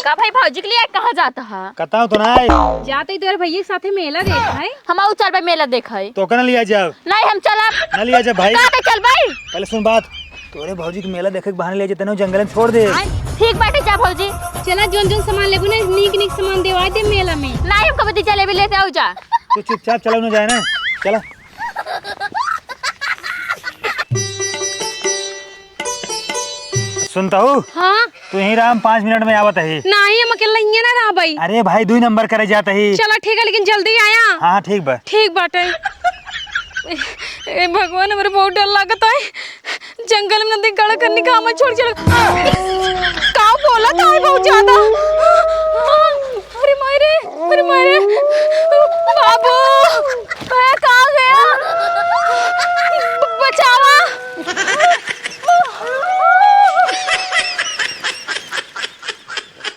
का भाई भौजी के लिए कहाँ जाता है? कताऊ तो नहीं जाते तो यार भैया के साथे मेला देख है। हम आउ चल भाई मेला देखा है। तो कना लिया जाओ। नहीं हम चला ना लिया जा भाई। का चल भाई। पहले सुन बात, तोरे भौजी के मेला देखे के बहाने ले जाते ना जंगल में छोड़ दे। ठीक बाटे जा भौजी। चला जोन जोन सामान लेबू ना नीक नीक सामान देवा दे मेला में। नहीं हम कभी जलेबी लेते आओ जा। तू चुपचाप चला ना जाए ना, चला। सुनता हूँ हाँ तू यहीं रहा, 5 मिनट में आवत है। नहीं हम अकेला ही ना रहा भाई। अरे भाई 2 नंबर करे जाता ही। चला ठीक है लेकिन जल्दी आया। हाँ ठीक बा। ठीक बाटे। ए भगवान मेरे बहुत डर लगता है। जंगल में नदी गड़ा करने का हमें छोड़ चलो। का बोला था भौजी?